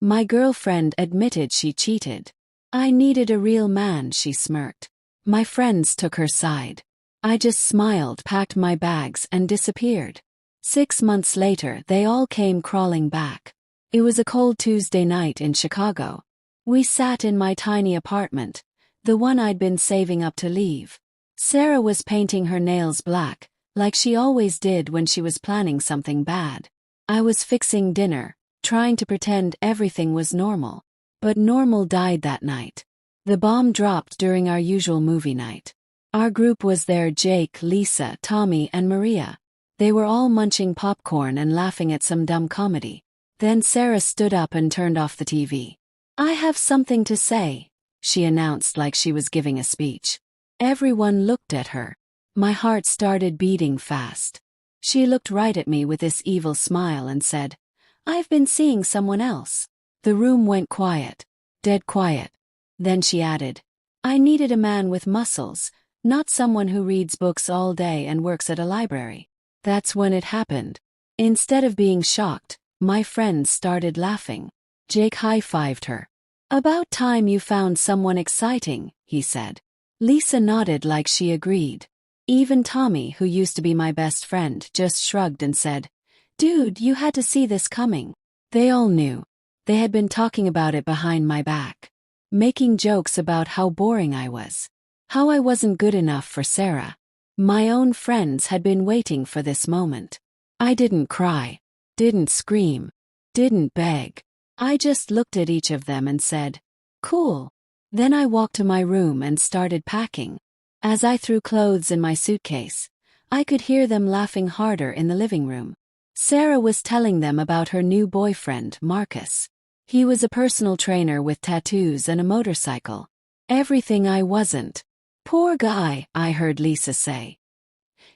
My girlfriend admitted she cheated. I needed a real man, she smirked. My friends took her side. I just smiled, packed my bags, and disappeared. 6 months later, they all came crawling back. It was a cold Tuesday night in Chicago. We sat in my tiny apartment, the one I'd been saving up to leave. Sarah was painting her nails black, like she always did when she was planning something bad. I was fixing dinner, trying to pretend everything was normal. But normal died that night. The bomb dropped during our usual movie night. Our group was there: Jake, Lisa, Tommy, and Maria. They were all munching popcorn and laughing at some dumb comedy. Then Sarah stood up and turned off the TV. "I have something to say," she announced like she was giving a speech. Everyone looked at her. My heart started beating fast. She looked right at me with this evil smile and said, "I've been seeing someone else." The room went quiet. Dead quiet. Then she added, "I needed a man with muscles, not someone who reads books all day and works at a library." That's when it happened. Instead of being shocked, my friends started laughing. Jake high-fived her. "About time you found someone exciting," he said. Lisa nodded like she agreed. Even Tommy, who used to be my best friend, just shrugged and said, "Dude, you had to see this coming." They all knew. They had been talking about it behind my back. Making jokes about how boring I was. How I wasn't good enough for Sarah. My own friends had been waiting for this moment. I didn't cry. Didn't scream. Didn't beg. I just looked at each of them and said, "Cool." Then I walked to my room and started packing. As I threw clothes in my suitcase, I could hear them laughing harder in the living room. Sarah was telling them about her new boyfriend, Marcus. He was a personal trainer with tattoos and a motorcycle. Everything I wasn't. "Poor guy," I heard Lisa say.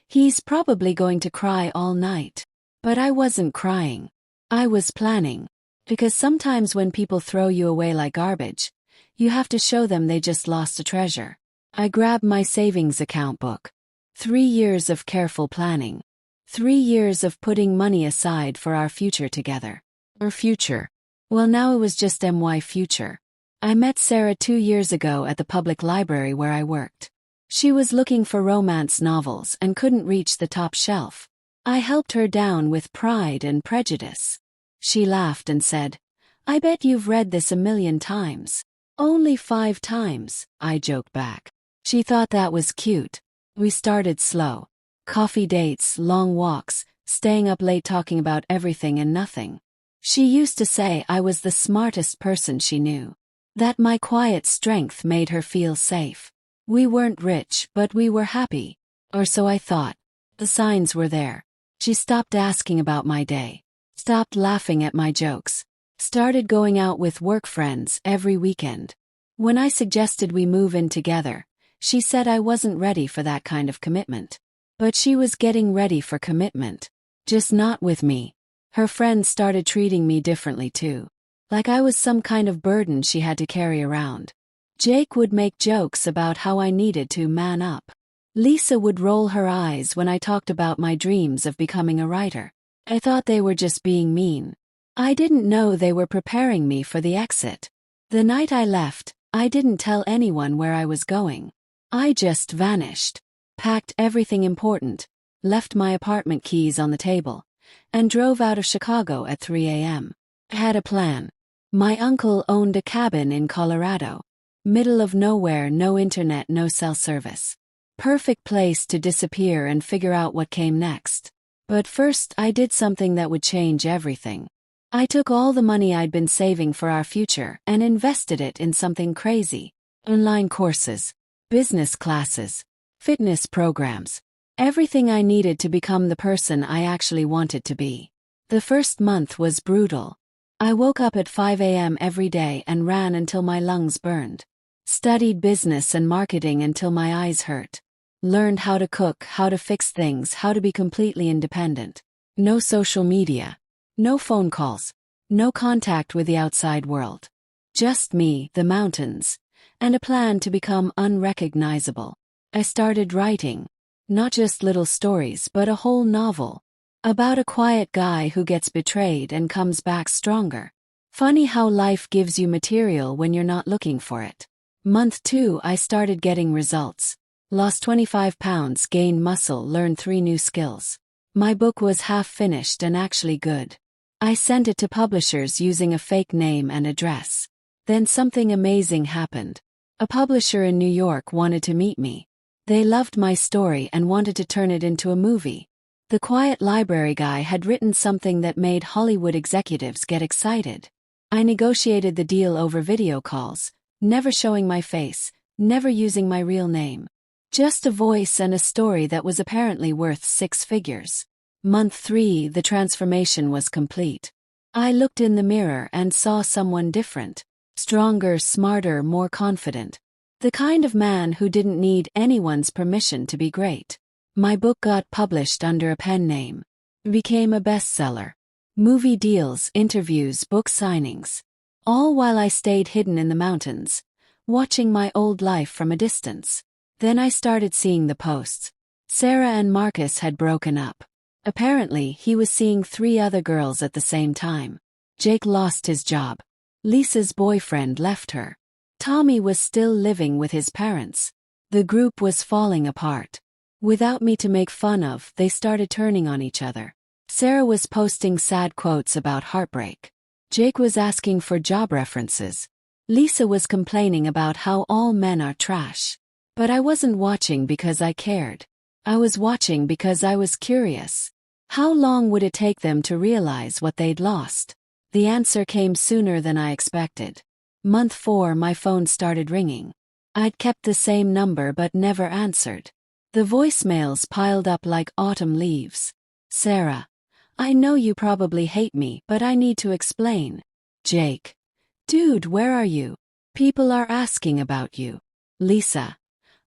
"He's probably going to cry all night." But I wasn't crying. I was planning. Because sometimes when people throw you away like garbage, you have to show them they just lost a treasure. I grabbed my savings account book. 3 years of careful planning. 3 years of putting money aside for our future together. Our future. Well, now it was just my future. I met Sarah 2 years ago at the public library where I worked. She was looking for romance novels and couldn't reach the top shelf. I helped her down with Pride and Prejudice. She laughed and said, "I bet you've read this a million times." "Only 5 times, I joked back. She thought that was cute. We started slow. Coffee dates, long walks, staying up late talking about everything and nothing. She used to say I was the smartest person she knew. That my quiet strength made her feel safe. We weren't rich, but we were happy. Or so I thought. The signs were there. She stopped asking about my day. Stopped laughing at my jokes. Started going out with work friends every weekend. When I suggested we move in together, she said I wasn't ready for that kind of commitment. But she was getting ready for commitment. Just not with me. Her friends started treating me differently too. Like I was some kind of burden she had to carry around. Jake would make jokes about how I needed to man up. Lisa would roll her eyes when I talked about my dreams of becoming a writer. I thought they were just being mean. I didn't know they were preparing me for the exit. The night I left, I didn't tell anyone where I was going. I just vanished. Packed everything important, left my apartment keys on the table, and drove out of Chicago at 3 a.m. I had a plan. My uncle owned a cabin in Colorado. Middle of nowhere, no internet, no cell service. Perfect place to disappear and figure out what came next. But first I did something that would change everything. I took all the money I'd been saving for our future and invested it in something crazy. Online courses, business classes, fitness programs. Everything I needed to become the person I actually wanted to be. The first month was brutal. I woke up at 5 a.m. every day and ran until my lungs burned. Studied business and marketing until my eyes hurt. Learned how to cook, how to fix things, how to be completely independent. No social media. No phone calls. No contact with the outside world. Just me, the mountains, and a plan to become unrecognizable. I started writing. Not just little stories, but a whole novel. About a quiet guy who gets betrayed and comes back stronger. Funny how life gives you material when you're not looking for it. Month 2, I started getting results. Lost 25 pounds, gained muscle, learned 3 new skills. My book was half finished and actually good. I sent it to publishers using a fake name and address. Then something amazing happened. A publisher in New York wanted to meet me. They loved my story and wanted to turn it into a movie. The Quiet Library guy had written something that made Hollywood executives get excited. I negotiated the deal over video calls, never showing my face, never using my real name. Just a voice and a story that was apparently worth 6 figures. Month 3, the transformation was complete. I looked in the mirror and saw someone different. Stronger, smarter, more confident. The kind of man who didn't need anyone's permission to be great. My book got published under a pen name. Became a bestseller. Movie deals, interviews, book signings. All while I stayed hidden in the mountains, watching my old life from a distance. Then I started seeing the posts. Sarah and Marcus had broken up. Apparently, he was seeing 3 other girls at the same time. Jake lost his job. Lisa's boyfriend left her. Tommy was still living with his parents. The group was falling apart. Without me to make fun of, they started turning on each other. Sarah was posting sad quotes about heartbreak. Jake was asking for job references. Lisa was complaining about how all men are trash. But I wasn't watching because I cared. I was watching because I was curious. How long would it take them to realize what they'd lost? The answer came sooner than I expected. Month 4, my phone started ringing. I'd kept the same number but never answered. The voicemails piled up like autumn leaves. Sarah, I know you probably hate me, but I need to explain. Jake, dude, where are you? People are asking about you. Lisa,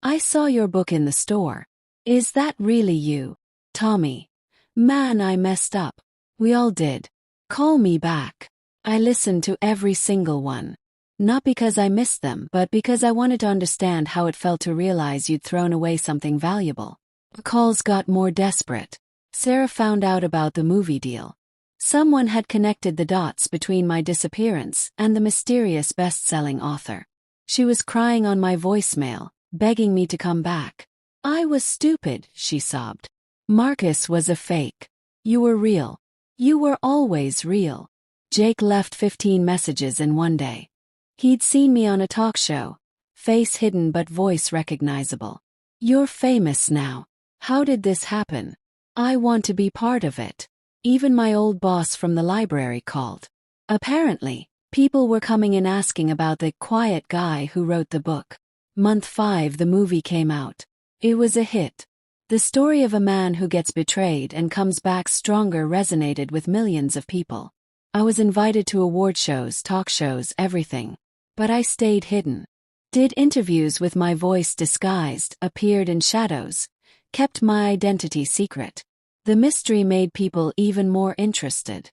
I saw your book in the store. Is that really you? Tommy, man, I messed up. We all did. Call me back. I listened to every single one. Not because I missed them, but because I wanted to understand how it felt to realize you'd thrown away something valuable. The calls got more desperate. Sarah found out about the movie deal. Someone had connected the dots between my disappearance and the mysterious best-selling author. She was crying on my voicemail, begging me to come back. I was stupid, she sobbed. Marcus was a fake. You were real. You were always real. Jake left 15 messages in one day. He'd seen me on a talk show. Face hidden but voice recognizable. You're famous now. How did this happen? I want to be part of it. Even my old boss from the library called. Apparently, people were coming in asking about the quiet guy who wrote the book. Month 5, the movie came out. It was a hit. The story of a man who gets betrayed and comes back stronger resonated with millions of people. I was invited to award shows, talk shows, everything. But I stayed hidden. Did interviews with my voice disguised, appeared in shadows, kept my identity secret. The mystery made people even more interested.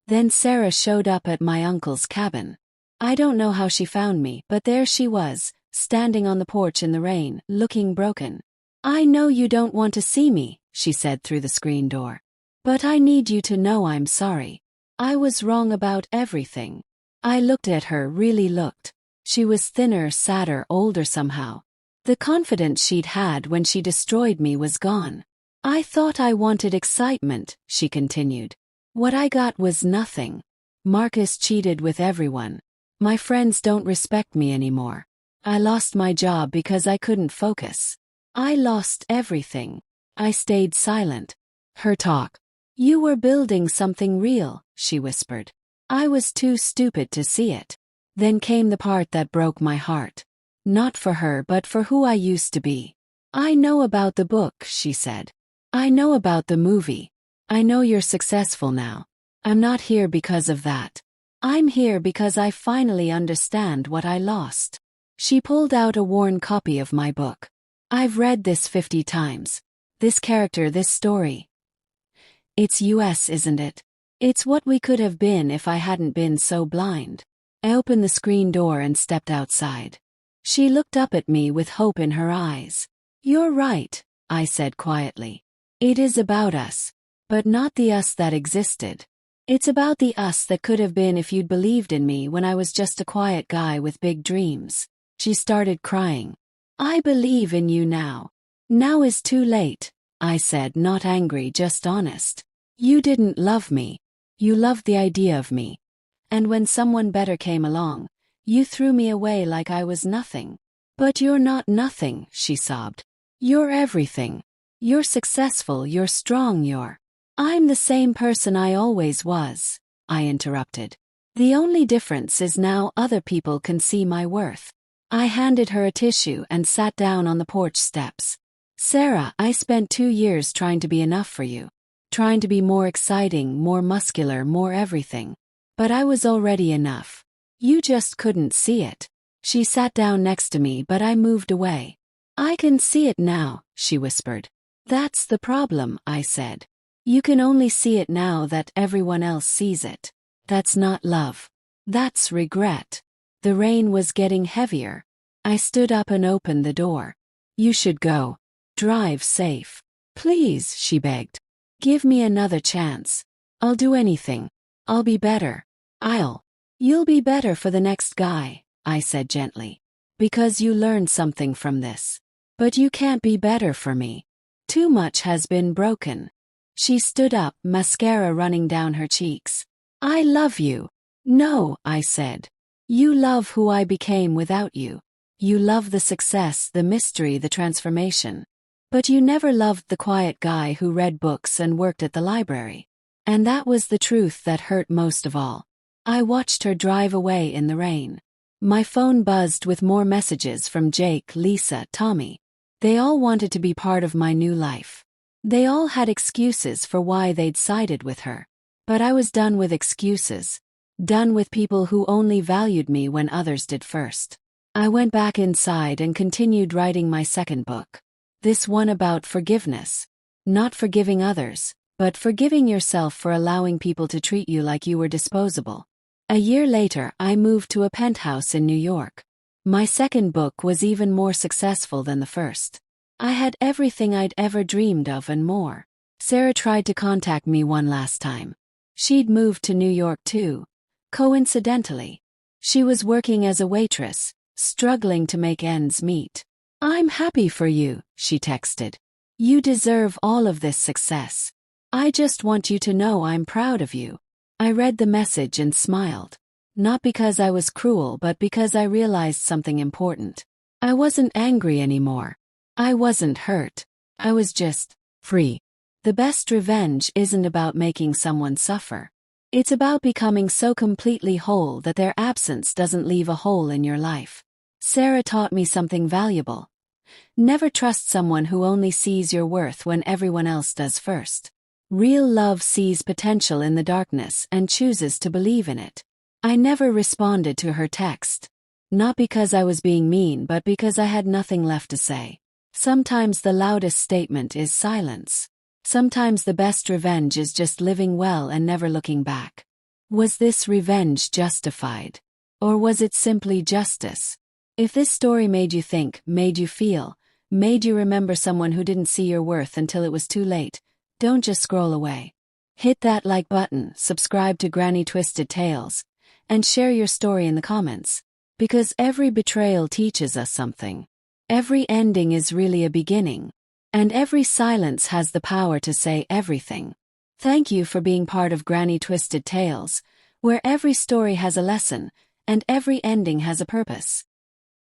Then Sarah showed up at my uncle's cabin. I don't know how she found me, but there she was, standing on the porch in the rain, looking broken. I know you don't want to see me, she said through the screen door. But I need you to know I'm sorry. I was wrong about everything. I looked at her, really looked. She was thinner, sadder, older somehow. The confidence she'd had when she destroyed me was gone. I thought I wanted excitement, she continued. What I got was nothing. Marcus cheated with everyone. My friends don't respect me anymore. I lost my job because I couldn't focus. I lost everything. I stayed silent. Her talk. You were building something real, she whispered. I was too stupid to see it. Then came the part that broke my heart. Not for her, but for who I used to be. I know about the book, she said. I know about the movie. I know you're successful now. I'm not here because of that. I'm here because I finally understand what I lost. She pulled out a worn copy of my book. I've read this 50 times. This character, this story. It's us, isn't it? It's what we could have been if I hadn't been so blind. I opened the screen door and stepped outside. She looked up at me with hope in her eyes. You're right, I said quietly. It is about us, but not the us that existed. It's about the us that could have been if you'd believed in me when I was just a quiet guy with big dreams. She started crying. I believe in you now. Now is too late, I said, not angry, just honest. You didn't love me. You loved the idea of me. And when someone better came along, you threw me away like I was nothing. But you're not nothing, she sobbed. You're everything. You're successful, you're strong, I'm the same person I always was, I interrupted. The only difference is now other people can see my worth. I handed her a tissue and sat down on the porch steps. Sarah, I spent 2 years trying to be enough for you. Trying to be more exciting, more muscular, more everything. But I was already enough. You just couldn't see it. She sat down next to me, but I moved away. I can see it now, she whispered. That's the problem, I said. You can only see it now that everyone else sees it. That's not love. That's regret. The rain was getting heavier. I stood up and opened the door. You should go. Drive safe. Please, she begged. Give me another chance. I'll do anything. I'll be better. You'll be better for the next guy, I said gently. Because you learned something from this. But you can't be better for me. Too much has been broken. She stood up, mascara running down her cheeks. I love you. No, I said. You love who I became without you. You love the success, the mystery, the transformation. But you never loved the quiet guy who read books and worked at the library. And that was the truth that hurt most of all. I watched her drive away in the rain. My phone buzzed with more messages from Jake, Lisa, Tommy. They all wanted to be part of my new life. They all had excuses for why they'd sided with her. But I was done with excuses. Done with people who only valued me when others did first. I went back inside and continued writing my second book. This one about forgiveness. Not forgiving others, but forgiving yourself for allowing people to treat you like you were disposable. A year later, I moved to a penthouse in New York. My second book was even more successful than the first. I had everything I'd ever dreamed of and more. Sarah tried to contact me one last time. She'd moved to New York too. Coincidentally. She was working as a waitress, struggling to make ends meet. I'm happy for you, she texted. You deserve all of this success. I just want you to know I'm proud of you. I read the message and smiled. Not because I was cruel, but because I realized something important. I wasn't angry anymore. I wasn't hurt. I was just free. The best revenge isn't about making someone suffer. It's about becoming so completely whole that their absence doesn't leave a hole in your life. Sarah taught me something valuable. Never trust someone who only sees your worth when everyone else does first. Real love sees potential in the darkness and chooses to believe in it. I never responded to her text. Not because I was being mean, but because I had nothing left to say. Sometimes the loudest statement is silence. Sometimes the best revenge is just living well and never looking back. Was this revenge justified? Or was it simply justice? If this story made you think, made you feel, made you remember someone who didn't see your worth until it was too late, don't just scroll away. Hit that like button, subscribe to Granny Twisted Tales, and share your story in the comments. Because every betrayal teaches us something. Every ending is really a beginning. And every silence has the power to say everything. Thank you for being part of Granny Twisted Tales, where every story has a lesson, and every ending has a purpose.